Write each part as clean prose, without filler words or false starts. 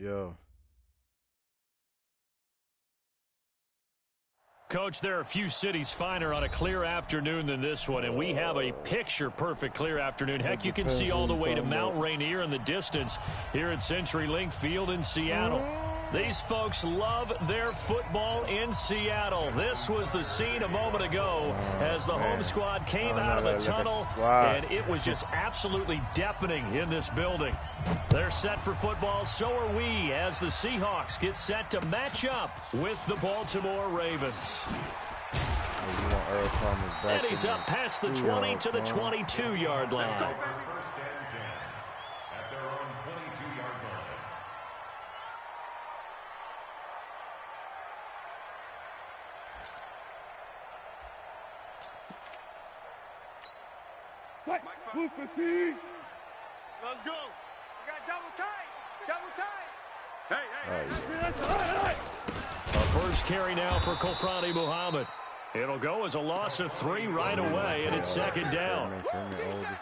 Yo. Coach, there are a few cities finer on a clear afternoon than this one, and we have a picture-perfect clear afternoon. Heck, you can see all the way to Mount Rainier in the distance here at CenturyLink Field in Seattle. These folks love their football in Seattle. This was the scene a moment ago as the home squad came out of the tunnel, and it was just absolutely deafening in this building. They're set for football, so are we, as the Seahawks get set to match up with the Baltimore Ravens. And he's up past the 20 to the 22-yard line. Blue 15. Let's go. We got double tight. Double tight. Hey. A first carry now for Kofrani Muhammad. It'll go as a loss of 3 right away, and it's second down.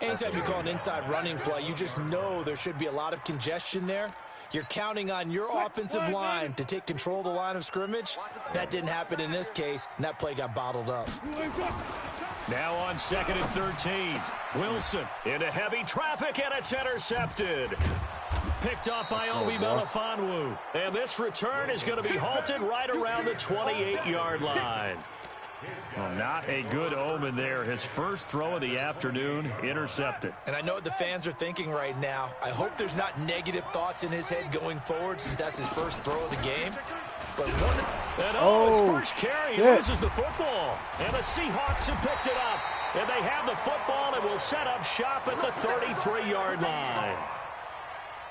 Anytime you call an inside running play, you just know there should be a lot of congestion there. You're counting on your offensive line to take control of the line of scrimmage. That didn't happen in this case, and that play got bottled up. Now on 2nd and 13. Wilson into heavy traffic, and it's intercepted. Picked up by Obi Melifonwu. And this return is going to be halted right around the 28-yard line. Well, not a good omen there. His first throw of the afternoon intercepted. And I know what the fans are thinking right now. I hope there's not negative thoughts in his head going forward since that's his first throw of the game. But his first carry, he loses the football. And the Seahawks have picked it up. And they have the football and will set up shop at the 33-yard line.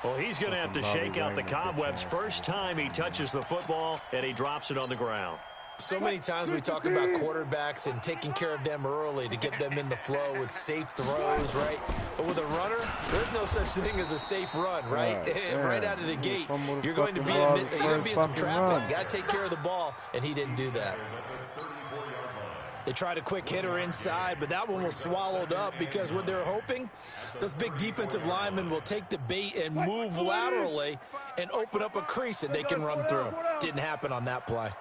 Well, he's going to have to shake out the cobwebs first time he touches the football, and he drops it on the ground. So many times we talk about quarterbacks and taking care of them early to get them in the flow with safe throws, right? But with a runner, there's no such thing as a safe run, right? Right out of the gate, you're going to be in some traffic. Got to take care of the ball, and he didn't do that. They tried a quick hitter inside, but that one was swallowed up because what they're hoping, those big defensive linemen will take the bait and move laterally and open up a crease that they can run through. Didn't happen on that play.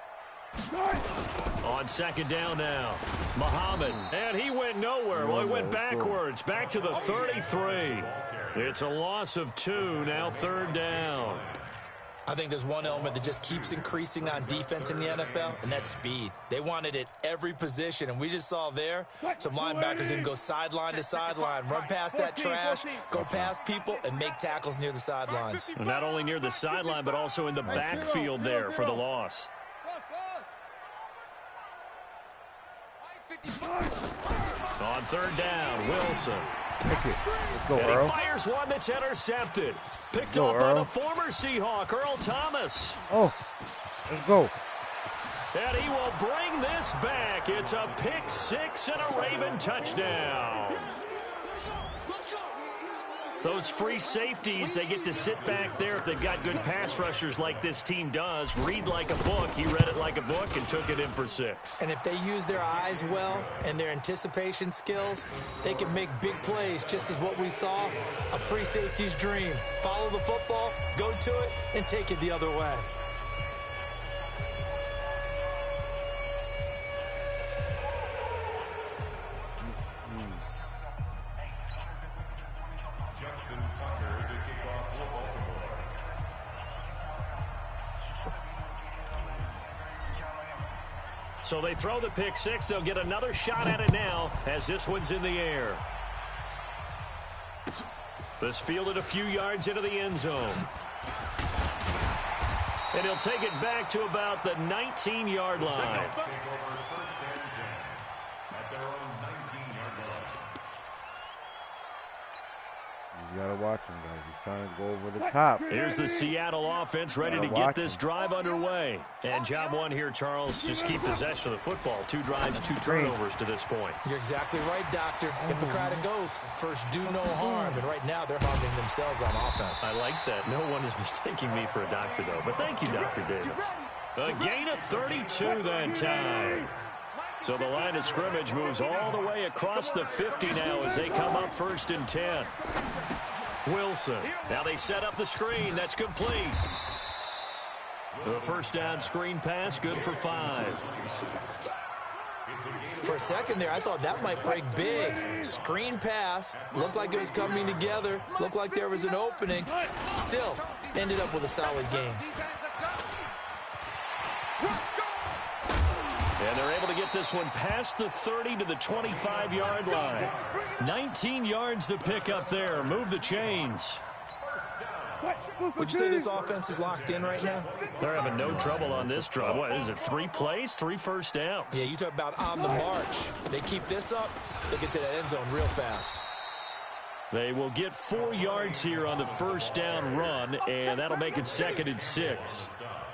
On second down now, Muhammad, and he went nowhere. Well, he went backwards, back to the 33. It's a loss of 2, now third down. I think there's one element that just keeps increasing on defense in the NFL, and that's speed. They want it at every position, and we just saw there some linebackers can go sideline to sideline, run past that trash, go past people, and make tackles near the sidelines. Not only near the sideline, but also in the backfield there for the loss. On third down, Wilson. Let's go, and he fires one that's intercepted. Picked up by the former Seahawk, Earl Thomas. Oh, let's go. And he will bring this back. It's a pick 6 and a Raven touchdown. Those free safeties, they get to sit back there if they've got good pass rushers like this team does. Read like a book. He read it like a book and took it in for 6. And if they use their eyes well and their anticipation skills, they can make big plays, just as what we saw, a free safety's dream. Follow the football, go to it, and take it the other way. So they throw the pick 6. They'll get another shot at it now as this one's in the air. This fielded a few yards into the end zone. And he'll take it back to about the 19-yard line. You gotta watch him, guys. He's trying to go over the top. Here's the Seattle offense ready to get this drive underway. And job one here, Charles, just keep possession of the football. 2 drives, 2 turnovers to this point. You're exactly right, Doctor. Hippocratic oath. First, do no harm. And right now, they're harming themselves on offense. I like that. No one is mistaking me for a doctor, though. But thank you, Dr. Davis. A gain of 32 that time. So the line of scrimmage moves all the way across the 50 now as they come up 1st and 10. Wilson. Now they set up the screen. That's complete. The first down screen pass, good for 5. For a second there, I thought that might break big. Screen pass, looked like it was coming together, looked like there was an opening. Still, ended up with a solid game. And they're able to get this one past the 30 to the 25-yard line. 19 yards to pick up there. Move the chains. Would you say this offense is locked in right now? They're having no trouble on this drive. What is it, 3 plays, 3 first downs? Yeah, you talk about on the march. They keep this up, they'll get to that end zone real fast. They will get 4 yards here on the first down run, and that'll make it 2nd and 6.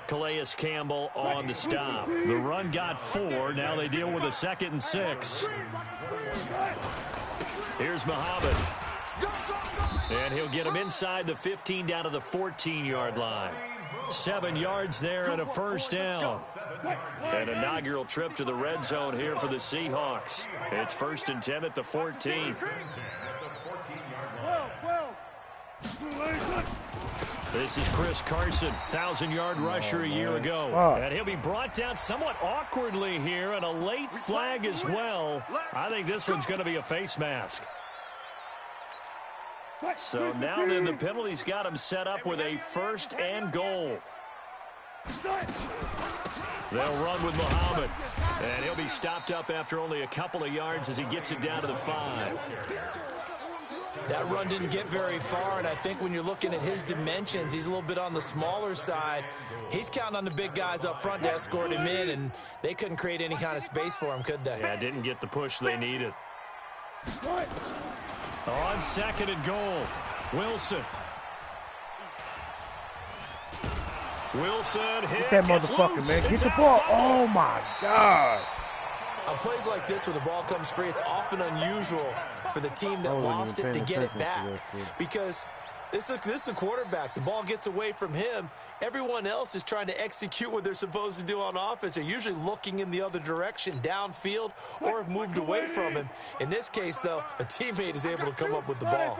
Calais Campbell on the stop. The run got 4. Now they deal with a 2nd and 6. Here's Muhammad. And he'll get him inside the 15 down to the 14-yard line. 7 yards there and a first down. An inaugural trip to the red zone here for the Seahawks. It's 1st and 10 at the 14. This is Chris Carson, 1,000-yard rusher a year ago. And he'll be brought down somewhat awkwardly here, and a late flag as well. I think this one's going to be a face mask. So now then the penalty's got him set up with a 1st and goal. They'll run with Muhammad. And he'll be stopped up after only a couple of yards as he gets it down to the 5. That run didn't get very far, and I think when you're looking at his dimensions, he's a little bit on the smaller side. He's counting on the big guys up front to escort him in, and they couldn't create any kind of space for him, could they? Yeah, didn't get the push they needed. On 2nd and goal, Wilson. Wilson hit. Get that motherfucker, man. Get the ball. Oh, my God. On plays like this where the ball comes free, it's often unusual for the team that lost it to get it back. Because this is the quarterback. The ball gets away from him. Everyone else is trying to execute what they're supposed to do on offense. They're usually looking in the other direction, downfield, or have moved away from him. In this case, though, a teammate is able to come up with the ball.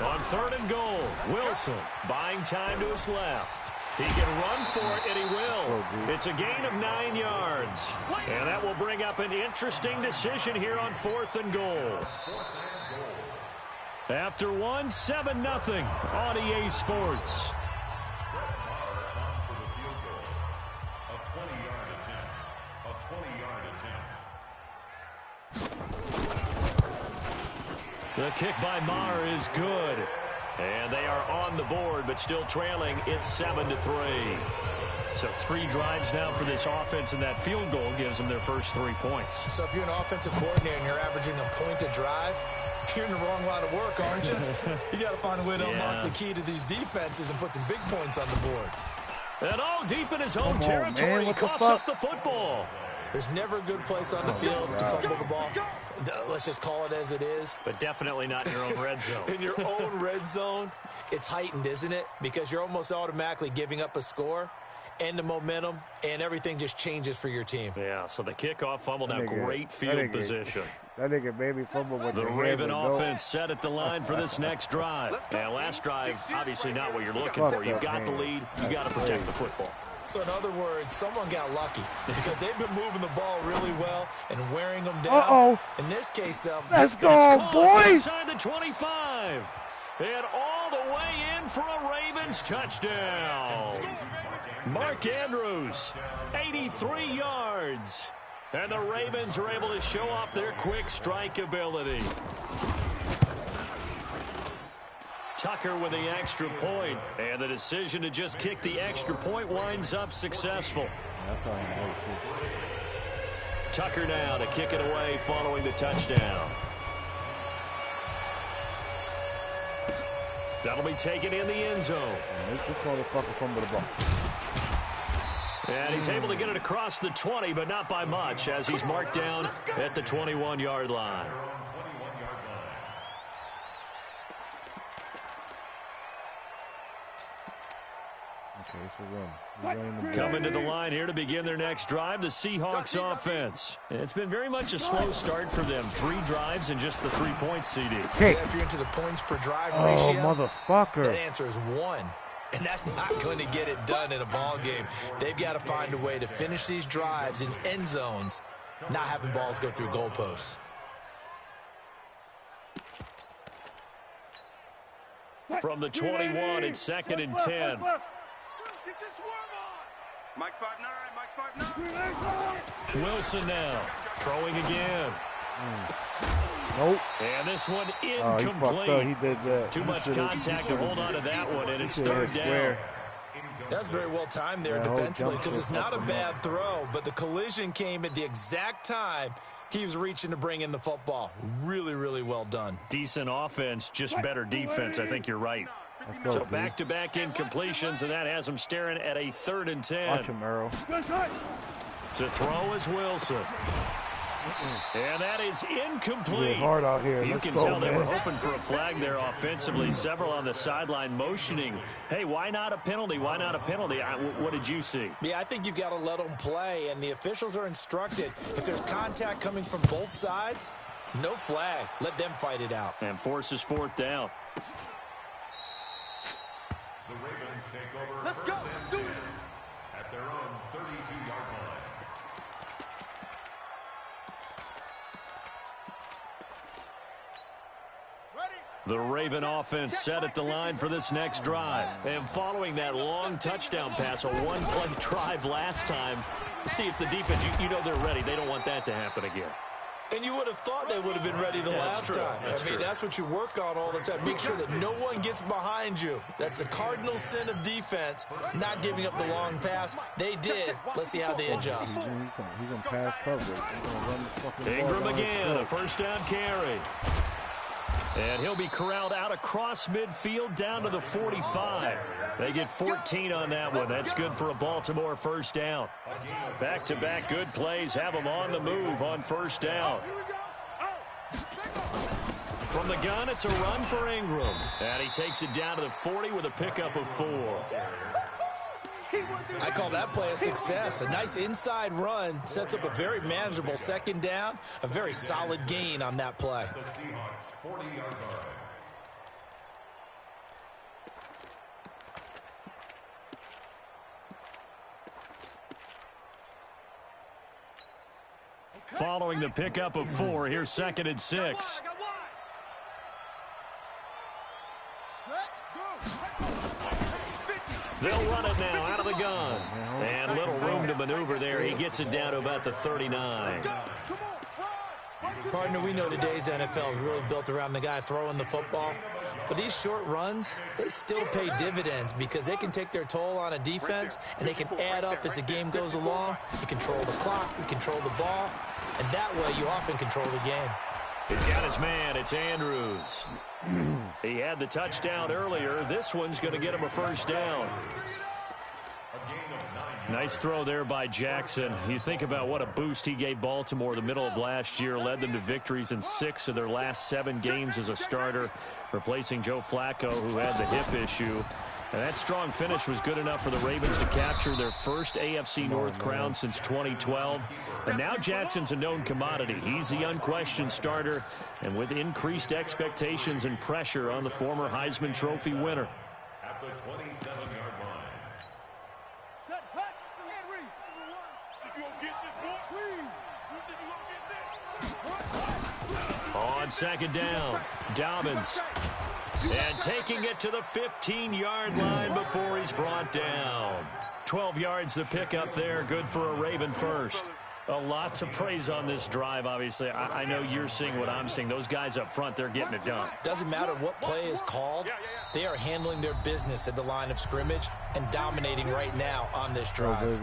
On 3rd and goal, Wilson buying time to his left. He can run for it, and he will. It's a gain of 9 yards. And that will bring up an interesting decision here on 4th and goal. After 1, 7-0 on EA Sports. The kick by Maher is good. And they are on the board, but still trailing. It's 7-3. So 3 drives now for this offense, and that field goal gives them their first 3 points. So if you're an offensive coordinator and you're averaging a point a drive, you're in the wrong line of work, aren't you? You got to find a way to unlock the key to these defenses and put some big points on the board. And all deep in his own territory, he coughs up the football. There's never a good place on the field to fumble the ball. Let's just call it as it is. But definitely not in your own red zone. In your own red zone, it's heightened, isn't it? Because you're almost automatically giving up a score and the momentum, and everything just changes for your team. Yeah, so the kickoff fumble, now great field position. That nigga baby fumble with the Raven offense set at the line for this next drive. And last drive, obviously not what you're looking for. You've got the lead. You got to protect the football. So in other words, someone got lucky because they've been moving the ball really well and wearing them down. In this case, though, let's go, boys! Inside the 25, and all the way in for a Ravens touchdown. Mark Andrews, 83 yards, and the Ravens are able to show off their quick strike ability. Tucker with the extra point, and the decision to just kick the extra point winds up successful. Tucker now to kick it away following the touchdown. That'll be taken in the end zone. And he's able to get it across the 20, but not by much, as he's marked down at the 21-yard line. Okay, it's a run. Coming to the line here to begin their next drive, the Seahawks offense. It's been very much a slow start for them. 3 drives and just the 3 points, CD. Hey. If you're into the points per drive ratio, motherfucker. That answer is 1. And that's not going to get it done in a ball game. They've got to find a way to finish these drives in end zones, not having balls go through goalposts. From the 21, it's 2nd and 10. Mike's 5'9", Mike's 5'9". Wilson now, throwing again. Nope. And this one incomplete. He did that. Too much contact to hold on to that one, and it's 3rd down. That's very well timed there defensively because it's not a bad throw, but the collision came at the exact time he was reaching to bring in the football. Really, really well done. Decent offense, just better defense. I think you're right. So back-to-back incompletions, and that has him staring at a 3rd and 10. Watch him, Earl. To throw is Wilson. And that is incomplete. Hard out here. You can tell they were hoping for a flag there offensively. Several on the sideline motioning. Hey, why not a penalty? Why not a penalty? What did you see? Yeah, I think you've got to let them play, and the officials are instructed. If there's contact coming from both sides, no flag. Let them fight it out. And forces 4th down. The Ravens take over. Let's go. Do it. At their own 32-yard line. The Raven offense set at the line for this next drive. And following that long touchdown pass, a 1-play drive last time, see if the defense, you know they're ready. They don't want that to happen again. And you would have thought they would have been ready the last time. That's what you work on all the time. Make sure that no one gets behind you. That's the cardinal sin of defense, not giving up the long pass. They did. Let's see how they adjust. He's going to pass coverage. He's going to run the fucking ball. Ingram again, a 1st down carry. And he'll be corralled out across midfield down to the 45. They get 14 on that one. That's good for a Baltimore 1st down. Back-to-back good plays have them on the move on 1st down. From the gun, it's a run for Ingram. And he takes it down to the 40 with a pickup of 4. I call that play a success. A nice inside run sets up a very manageable 2nd down. A very solid gain on that play. The Seahawks 40-yard line. Following the pickup of 4, here's 2nd and 6. They'll run it now out of the gun. And little room to maneuver there. He gets it down to about the 39. Partner, we know today's NFL is really built around the guy throwing the football. But these short runs, they still pay dividends because they can take their toll on a defense and they can add up as the game goes along. You control the clock, you control the ball, and that way you often control the game. He's got his man. It's Andrews. He had the touchdown earlier. This one's going to get him a 1st down. Nice throw there by Jackson. You think about what a boost he gave Baltimore the middle of last year. Led them to victories in 6 of their last 7 games as a starter, replacing Joe Flacco, who had the hip issue. And that strong finish was good enough for the Ravens to capture their first AFC North crown since 2012. And now Jackson's a known commodity. He's the unquestioned starter, and with increased expectations and pressure on the former Heisman Trophy winner. At the 27-yard line. Set, hut, Henry. You gonna get this one? On 2nd down, Dobbins. And taking it to the 15-yard line before he's brought down. 12 yards the pickup there. Good for a Raven 1st. A lot to praise on this drive, obviously. I know you're seeing what I'm seeing. Those guys up front, they're getting it done. Doesn't matter what play is called. They are handling their business at the line of scrimmage and dominating right now on this drive.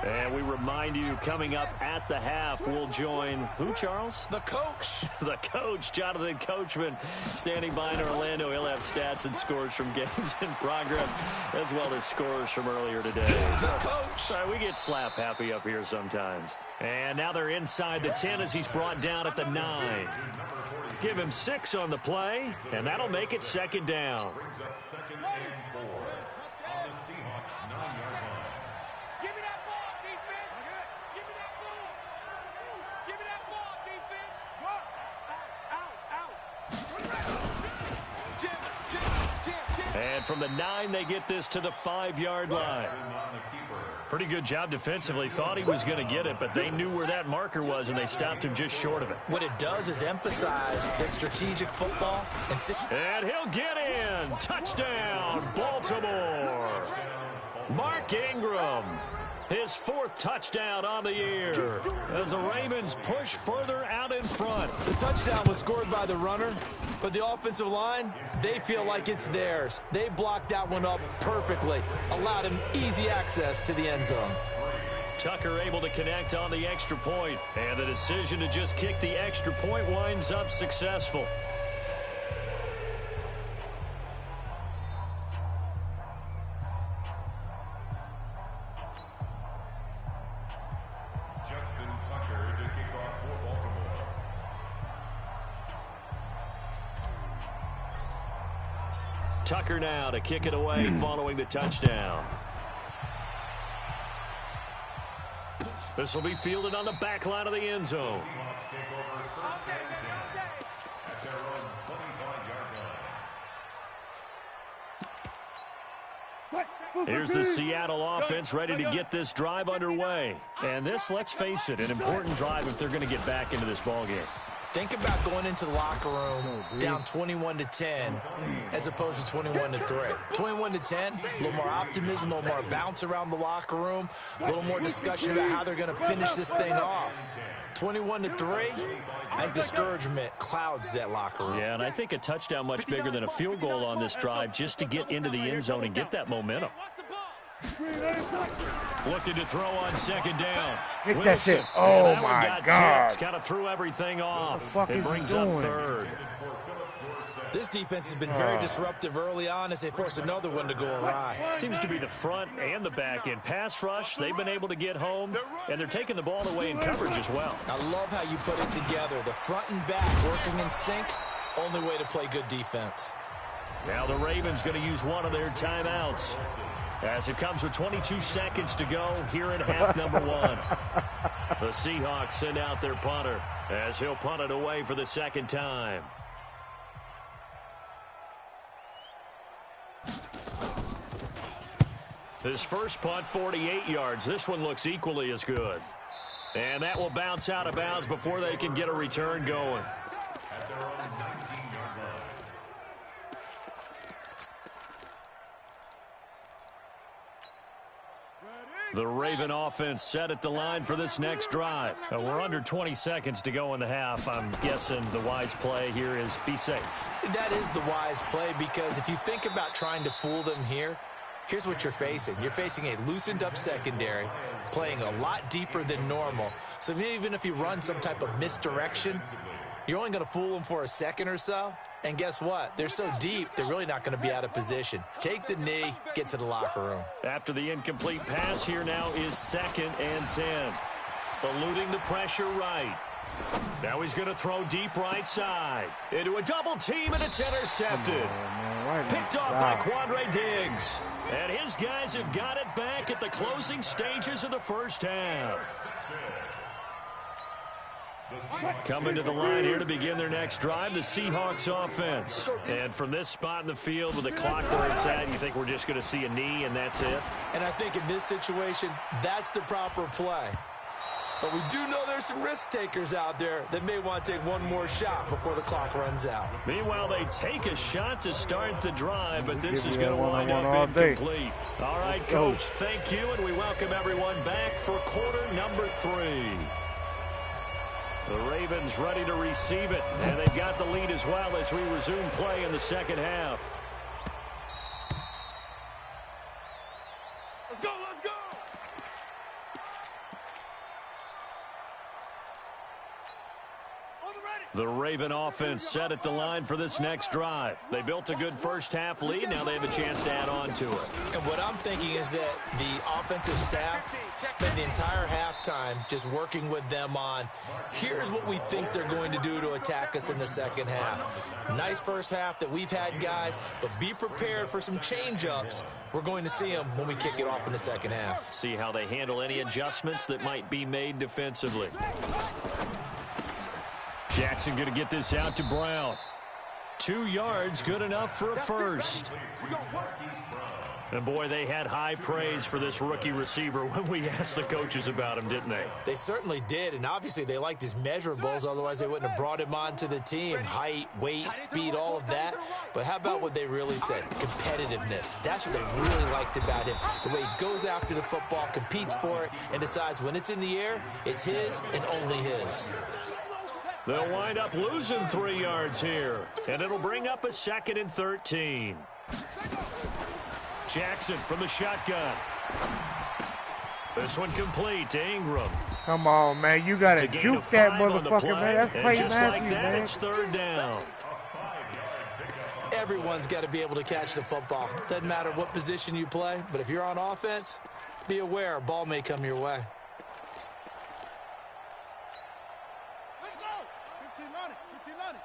And we remind you, coming up at the half, we'll join who, Charles? The coach. The coach, Jonathan Coachman, standing by in Orlando. He'll have stats and scores from games in progress, as well as scores from earlier today. The coach. Sorry, we get slap happy up here sometimes. And now they're inside the 10 as he's brought down at the 9. Give him 6 on the play, and that'll make it 2nd down. on the Seahawks 9-yard line. Give me that ball, defense. Give me that ball. Give me that ball, defense. What? Out. Jim. And from the 9, they get this to the 5-yard line. Pretty good job defensively. Thought he was going to get it, but they knew where that marker was, and they stopped him just short of it. What it does is emphasize the strategic football. And he'll get in. Touchdown, Baltimore. Mark Ingram, his 4th touchdown on the year as the Ravens push further out in front. The touchdown was scored by the runner, but the offensive line, they feel like it's theirs. They blocked that one up perfectly, allowed him easy access to the end zone. Tucker able to connect on the extra point, and the decision to just kick the extra point winds up successful. Tucker now to kick it away following the touchdown. This will be fielded on the back line of the end zone. Here's the Seattle offense ready to get this drive underway. And this, let's face it, an important drive if they're going to get back into this ballgame. Think about going into the locker room down 21-10 as opposed to 21-3. 21-10, a little more optimism, a little more bounce around the locker room, a little more discussion about how they're going to finish this thing off. 21-3, I think discouragement clouds that locker room. Yeah, and I think a touchdown much bigger than a field goal on this drive just to get into the end zone and get that momentum. Looking to throw on second down. Hit that shit. Oh, my God. Kind of threw everything off. It brings up 3rd. This defense has been very disruptive early on as they force another one to go awry. Seems to be the front and the back end. Pass rush, they've been able to get home, and they're taking the ball away in coverage as well. I love how you put it together. The front and back working in sync, only way to play good defense. Now the Ravens going to use one of their timeouts as it comes with 22 seconds to go here in half number 1. The Seahawks send out their punter as he'll punt it away for the 2nd time. His first punt, 48 yards. This one looks equally as good. And that will bounce out of bounds before they can get a return going. The Raven offense set at the line for this next drive. We're under 20 seconds to go in the half. I'm guessing the wise play here is be safe. That is the wise play because if you think about trying to fool them here, here's what you're facing. You're facing a loosened up secondary, playing a lot deeper than normal. So even if you run some type of misdirection, you're only going to fool them for a second or so. And guess what? They're so deep, they're really not going to be out of position. Take the knee, get to the locker room. After the incomplete pass, here now is 2nd and 10. Eluding the pressure right. Now he's going to throw deep right side. Into a double team, and it's intercepted. Picked off by Quandre Diggs. And his guys have got it back at the closing stages of the first half. Coming to the line here to begin their next drive, the Seahawks offense. And from this spot in the field with the clock where it's at, you think we're just going to see a knee and that's it? And I think in this situation, that's the proper play. But we do know there's some risk takers out there that may want to take one more shot before the clock runs out. Meanwhile, they take a shot to start the drive, but this is going to wind up incomplete. All right, Coach, thank you, and we welcome everyone back for quarter number 3. The Ravens ready to receive it, and they've got the lead as well as we resume play in the second half. Let's go, let's go! On the The Raven offense set at the line for this next drive. They built a good first-half lead. Now they have a chance to add on to it. And what I'm thinking is that the offensive staff spent the entire halftime just working with them on, here's what we think they're going to do to attack us in the second half. Nice first half that we've had, guys, but be prepared for some change-ups. We're going to see them when we kick it off in the second half. See how they handle any adjustments that might be made defensively. Jackson going to get this out to Brown. 2 yards, good enough for a first. And boy, they had high praise for this rookie receiver when we asked the coaches about him, didn't they? They certainly did, and obviously they liked his measurables, otherwise they wouldn't have brought him onto the team. Height, weight, speed, all of that. But how about what they really said? Competitiveness. That's what they really liked about him. The way he goes after the football, competes for it, and decides when it's in the air, it's his and only his. They'll wind up losing 3 yards here, and it'll bring up a 2nd and 13. Jackson from the shotgun. This one complete to Ingram. Come on, man. You got to juke that motherfucker, man. That's Peyton just Matthews, like that, man. it's 3rd down. Everyone's got to be able to catch the football. Doesn't matter what position you play, but if you're on offense, be aware a ball may come your way. Let's go. 15 on it. 15 on it.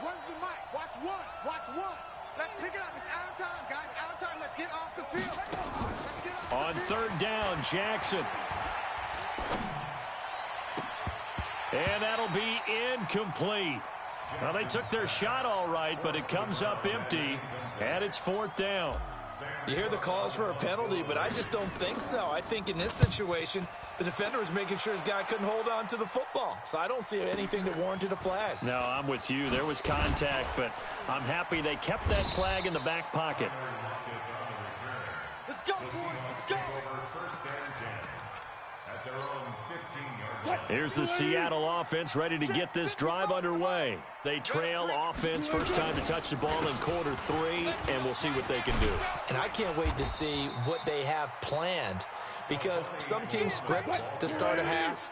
Run the mic. Watch one. Watch one. Let's pick it up. It's out of time, guys. Out of time. Let's get off the field. Let's get off On 3rd down, Jackson. And that'll be incomplete. Well, they took their shot all right, but it comes up empty, and it's 4th down. You hear the calls for a penalty, but I just don't think so. I think in this situation, the defender was making sure his guy couldn't hold on to the football. So I don't see anything that warranted a flag. No, I'm with you. There was contact, but I'm happy they kept that flag in the back pocket. Let's go, boys. Let's go. Here's the Seattle offense ready to get this drive underway. They trail offense, first time to touch the ball in quarter 3, and we'll see what they can do. And I can't wait to see what they have planned, because some teams script to start a half.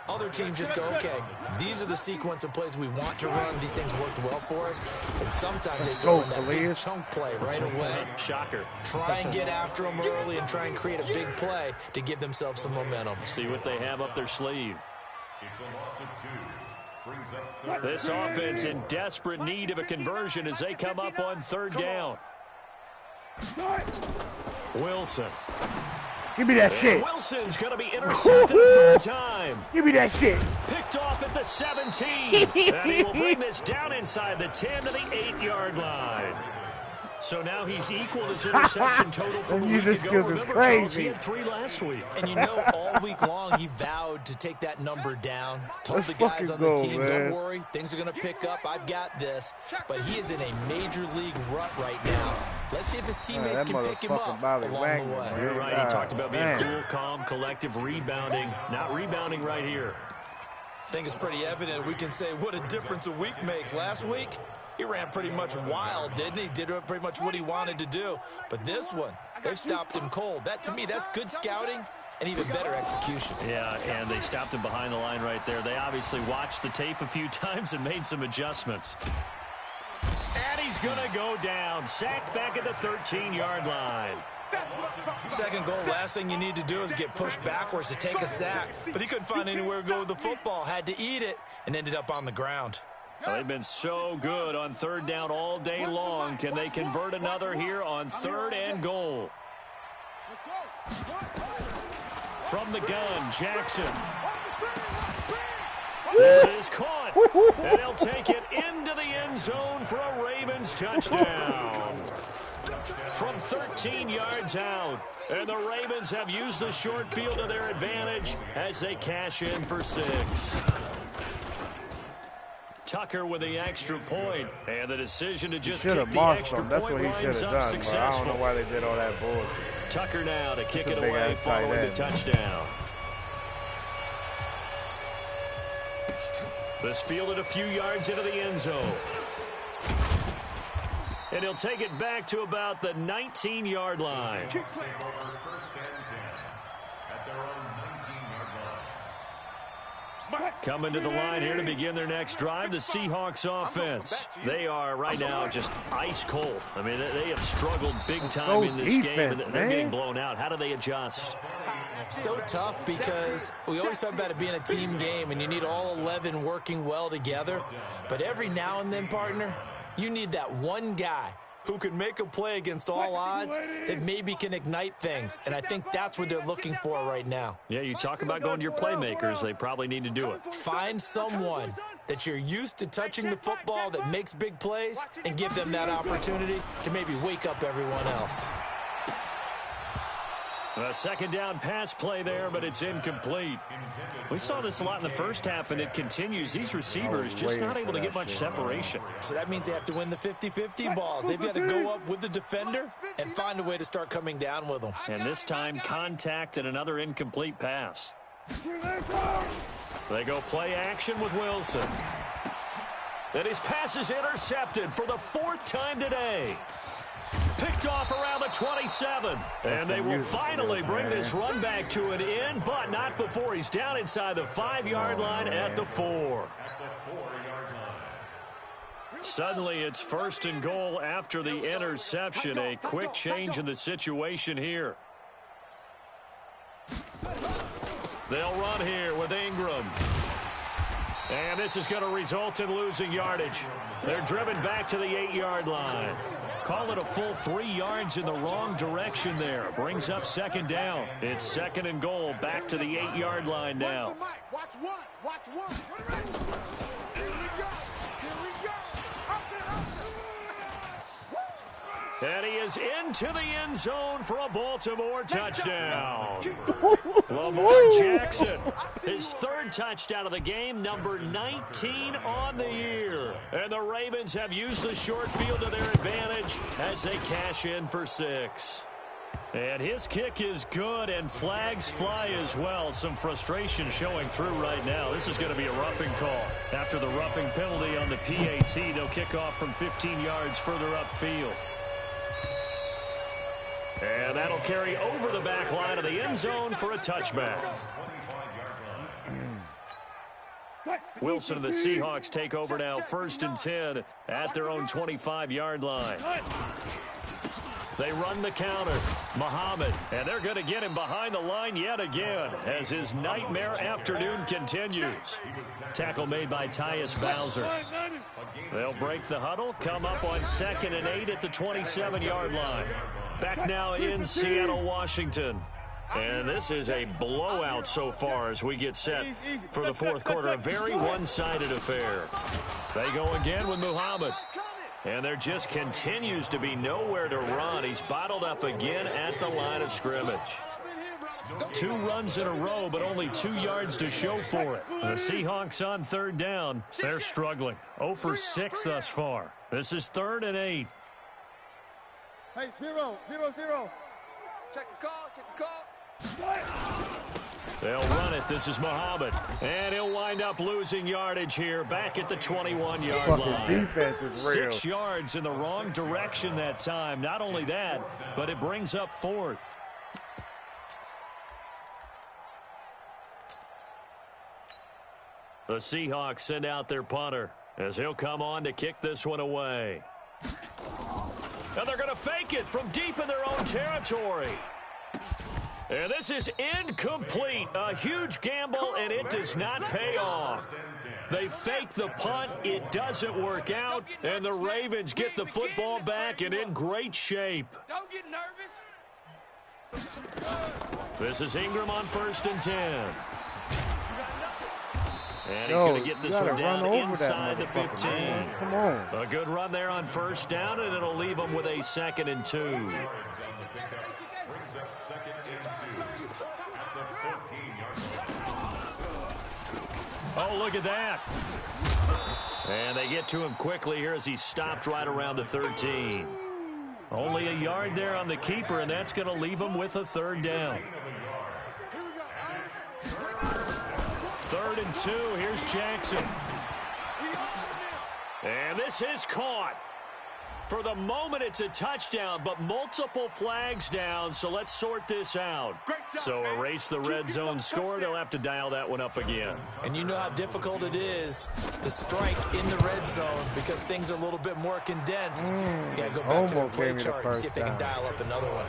Other teams just go, okay, these are the sequence of plays we want to run. These things worked well for us. And sometimes they throw in that big chunk play right away. Shocker. Try and get after them early and try and create a big play to give themselves some momentum. See what they have up their sleeve. It's a loss of 2. Brings up This offense in desperate need of a conversion as they come up on 3rd down. Wilson. Give me that shit. Wilson's going to be intercepted a 3rd time. Give me that shit. Picked off at the 17. And he will bring this down inside the 10 to the 8-yard line. So now he's equaled his interception total from a week ago. Remember, Charles, he had 3 last week. And you know, all week long, he vowed to take that number down. Told the guys on the team, don't worry, things are going to pick up. I've got this. But he is in a major league rut right now. Let's see if his teammates can pick him up along the way. You're right. He talked about being cool, calm, collective, rebounding. Not rebounding right here. I think it's pretty evident. We can say what a difference a week makes. Last week, he ran pretty much wild, didn't he? Did pretty much what he wanted to do. But this one, they stopped him cold. That, to me, that's good scouting and even better execution. Yeah, and they stopped him behind the line right there. They obviously watched the tape a few times and made some adjustments. And he's going to go down. Sacked back at the 13-yard line. Second goal, last thing you need to do is get pushed backwards to take a sack. But he couldn't find anywhere to go with the football. Had to eat it and ended up on the ground. Well, they've been so good on 3rd down all day long. Can they convert another here on 3rd and goal? From the gun, Jackson. This is caught. And he'll take it into the end zone for a Ravens touchdown. From 13 yards out. And the Ravens have used the short field to their advantage as they cash in for 6. Tucker with the extra point, and the decision to just kick the extra point winds up successful. I don't know why they did all that bullshit. Tucker now to kick it away following the touchdown. This fielded a few yards into the end zone. And he'll take it back to about the 19-yard line. First and 10 at their own 19-yard line. Coming to the line here to begin their next drive, the Seahawks offense. They are right now just ice cold. I mean, they have struggled big time in this game, and they're getting blown out. How do they adjust? So tough because we always talk about it being a team game, and you need all 11 working well together. But every now and then, partner, you need that one guy who can make a play against all odds that maybe can ignite things. And I think that's what they're looking for right now. Yeah, you talk about going to your playmakers. They probably need to do it. Find someone that you're used to touching the football that makes big plays and give them that opportunity to maybe wake up everyone else. A second down pass play there, but it's incomplete. We saw this a lot in the first half, and it continues. These receivers just not able to get much separation. So that means they have to win the 50-50 balls. They've got to go up with the defender and find a way to start coming down with them. And this time, contact and another incomplete pass. They go play action with Wilson. And his pass is intercepted for the fourth time today. Picked off around the 27. And they will finally bring this run back to an end, but not before he's down inside the 5-yard line at the 4. Suddenly, it's 1st and goal after the interception. A quick change in the situation here. They'll run here with Ingram. And this is going to result in losing yardage. They're driven back to the 8-yard line. Call it a full 3 yards in the wrong direction there. Brings up 2nd down. It's 2nd and goal, back to the 8-yard line now. Watch one. Watch one. Here we go. Here we go. Up there. And he is into the end zone for a Baltimore touchdown. Lamar Jackson, his 3rd touchdown of the game, number 19 on the year. And the Ravens have used the short field to their advantage as they cash in for 6. And his kick is good, and flags fly as well. Some frustration showing through right now. This is going to be a roughing call. After the roughing penalty on the PAT, they'll kick off from 15 yards further upfield. And that'll carry over the back line of the end zone for a touchback. Wilson and the Seahawks take over now, 1st and 10 at their own 25-yard line. They run the counter. Muhammad, and they're going to get him behind the line yet again as his nightmare afternoon continues. Tackle made by Tyus Bowser. They'll break the huddle, come up on 2nd and 8 at the 27-yard line. Back now in Seattle, Washington. And this is a blowout so far as we get set for the 4th quarter. A very one-sided affair. They go again with Muhammad. And there just continues to be nowhere to run. He's bottled up again at the line of scrimmage. 2 runs in a row, but only 2 yards to show for it. The Seahawks on 3rd down. They're struggling. 0 for 6 thus far. This is 3rd and 8. Hey, 0. Check the call. They'll run it. This is Muhammad. And he'll wind up losing yardage here back at the 21-yard line. Defense is real. 6 yards in the wrong direction that time. Not only that, but it brings up 4th. The Seahawks send out their punter as he'll come on to kick this one away. And they're going to fake it from deep in their own territory. And this is incomplete. A huge gamble, and it does not pay off. They fake the punt. It doesn't work out, and the Ravens get the football back and in great shape. Don't get nervous. This is Ingram on 1st and 10. And he's going to get this one down inside the 15. Come on. A good run there on 1st down, and it'll leave them with a 2nd and 2. Oh, look at that. And they get to him quickly here as he stopped right around the 13. Only a yard there on the keeper, and that's going to leave him with a 3rd down. 3rd and 2. Here's Jackson. And this is caught. For the moment, it's a touchdown, but multiple flags down, so let's sort this out. So erase the red zone score. They'll have to dial that one up again. And you know how difficult it is to strike in the red zone because things are a little bit more condensed. You got to go back to the play chart and see if they can dial up another one.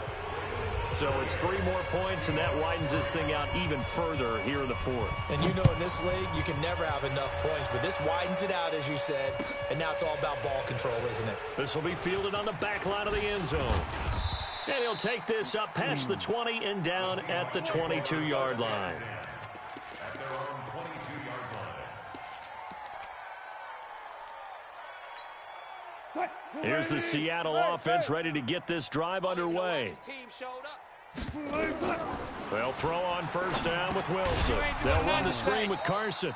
So it's 3 more points, and that widens this thing out even further here in the fourth. And you know in this league, you can never have enough points, but this widens it out, as you said, and now it's all about ball control, isn't it? This will be fielded on the back line of the end zone. And he'll take this up past the 20 and down at the 22-yard line. At their own 22-yard line. Here's the Seattle offense ready to get this drive underway. They'll throw on first down with Wilson. They'll run the screen with Carson.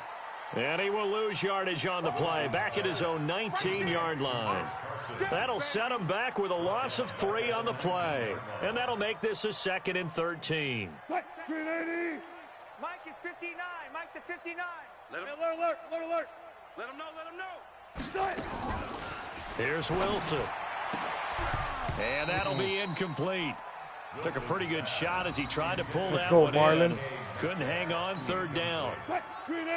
And he will lose yardage on the play, back at his own 19-yard line. That'll set him back with a loss of 3 on the play. And that'll make this a 2nd and 13. Mike is 59. Mike the 59. Alert. Let him know. Here's Wilson. And that'll be incomplete. Took a pretty good shot as he tried to pull that one in. Couldn't hang on 3rd down.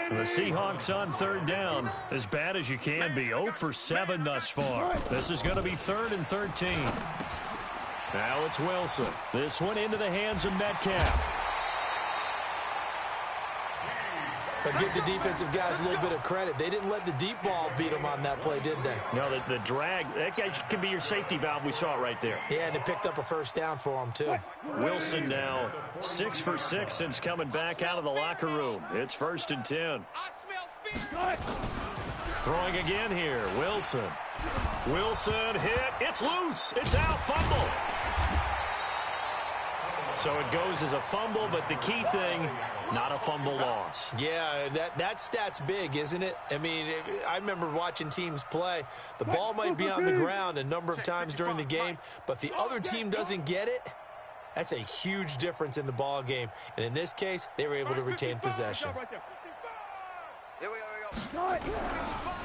The Seahawks on 3rd down, as bad as you can be. 0 for 7 thus far. This is going to be 3rd and 13. Now it's Wilson. This one into the hands of Metcalf. But give the defensive guys a little bit of credit. They didn't let the deep ball beat them on that play, did they? No, the drag, that guy can be your safety valve. We saw it right there. Yeah, and it picked up a first down for him, too. Wilson now 6 for 6 since coming back out of the locker room. It's 1st and 10. Throwing again here, Wilson. Wilson hit. It's loose. It's out. Fumble. So it goes as a fumble, but the key thing, not a fumble loss. Yeah, that stat's big, isn't it? I mean, I remember watching teams play. The ball might be on the ground a number of times during the game, but the other team doesn't get it. That's a huge difference in the ball game. And in this case, they were able to retain possession.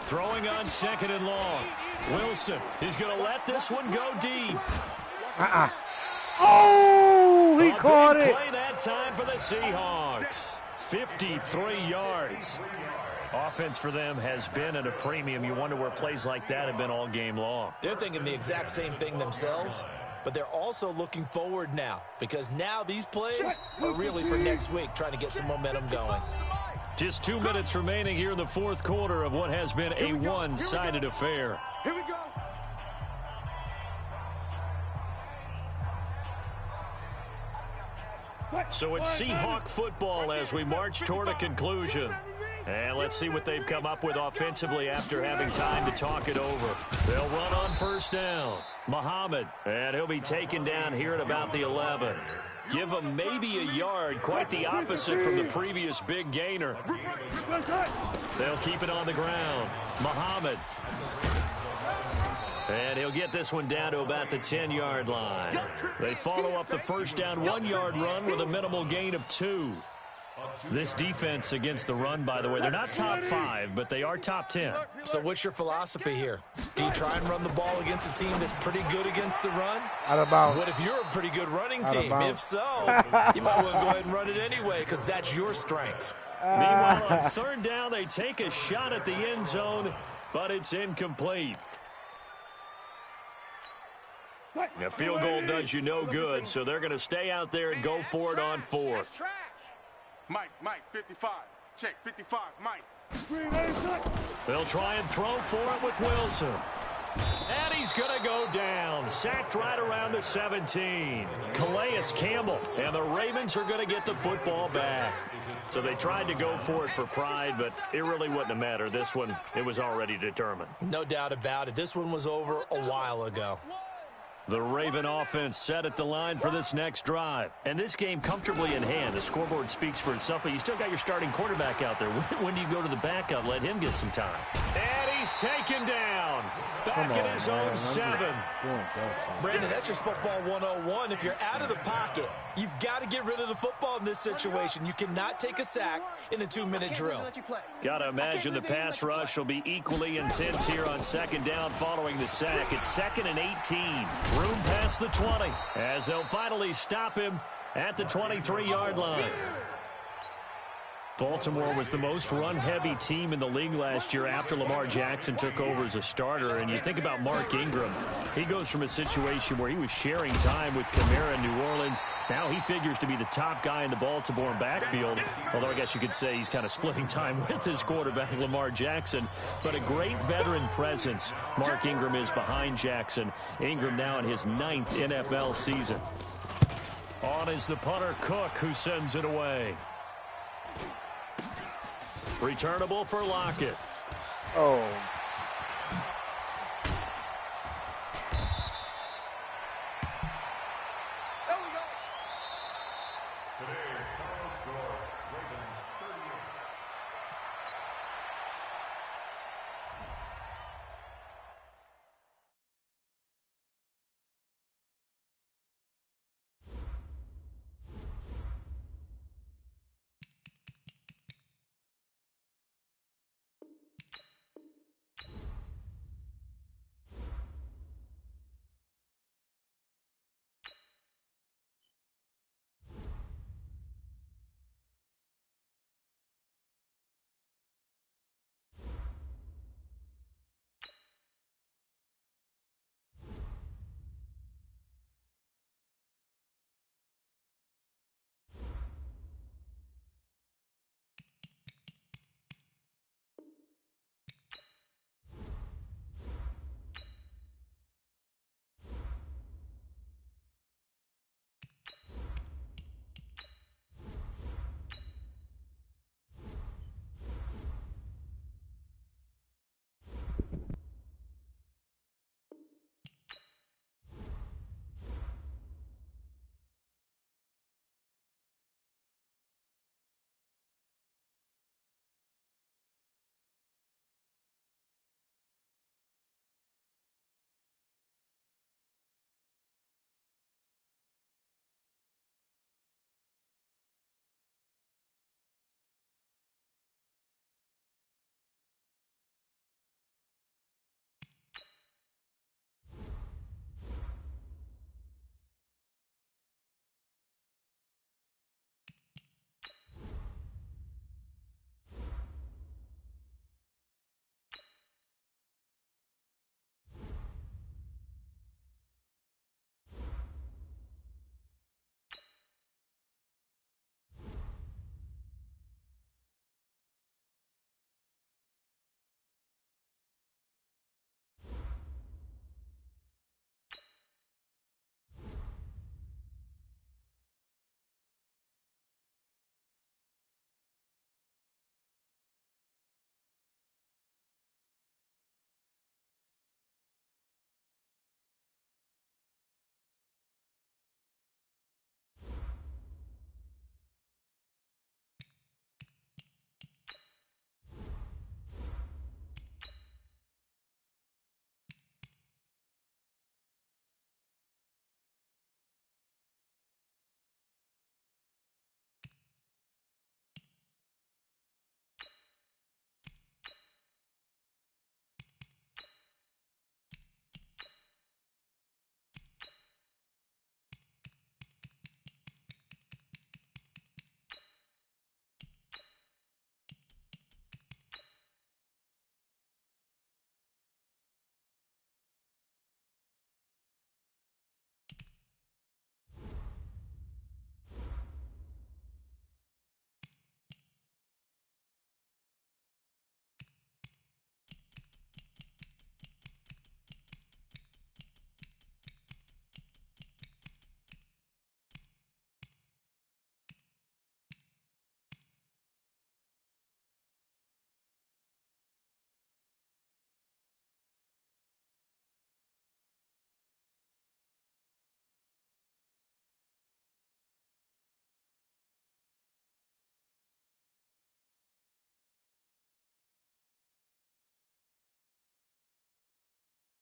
Throwing on 2nd and long. Wilson is going to let this one go deep. Oh, he caught it. Play that time for the Seahawks. 53 yards. Offense for them has been at a premium. You wonder where plays like that have been all game long. They're thinking the exact same thing themselves, but they're also looking forward now because now these plays are really for next week, trying to get some momentum going. Just 2 minutes remaining here in the 4th quarter of what has been a one-sided affair. Here we go. So it's Seahawk football as we march toward a conclusion. And let's see what they've come up with offensively after having time to talk it over. They'll run on first down. Muhammad, and he'll be taken down here at about the 11. Give him maybe a yard, quite the opposite from the previous big gainer. They'll keep it on the ground. Muhammad. And he'll get this one down to about the 10-yard line. They follow up the first down 1-yard run with a minimal gain of 2. This defense against the run, by the way, they're not top 5, but they are top 10. So what's your philosophy here? Do you try and run the ball against a team that's pretty good against the run? Out of bounds. What if you're a pretty good running team? If so, you might well go ahead and run it anyway because that's your strength. Meanwhile, on 3rd down, they take a shot at the end zone, but it's incomplete. A field goal does you no good, so they're going to stay out there and go for it on 4th. Mike, 55. Check, 55, Mike. They'll try and throw for it with Wilson. And he's going to go down. Sacked right around the 17. Calais Campbell. And the Ravens are going to get the football back. So they tried to go for it for pride, but it really wouldn't have mattered. This one, it was already determined. No doubt about it. This one was over a while ago. The Raven offense set at the line for this next drive. And this game comfortably in hand. The scoreboard speaks for itself, but you still got your starting quarterback out there. When do you go to the backup? Let him get some time. And he he's taken down. Back in his own 7. Brandon, that's just football 101. If you're out of the pocket, you've got to get rid of the football in this situation. You cannot take a sack in a 2-minute drill. Got to imagine the pass rush will be equally intense here on 2nd down following the sack. It's 2nd and 18. Room past the 20 as they'll finally stop him at the 23-yard line. Baltimore was the most run-heavy team in the league last year after Lamar Jackson took over as a starter. And you think about Mark Ingram. He goes from a situation where he was sharing time with Kamara in New Orleans. Now he figures to be the top guy in the Baltimore backfield. Although I guess you could say he's kind of splitting time with his quarterback, Lamar Jackson. But a great veteran presence. Mark Ingram is behind Jackson. Ingram now in his 9th NFL season. On is the punter, Cook, who sends it away. Returnable for Lockett. Oh.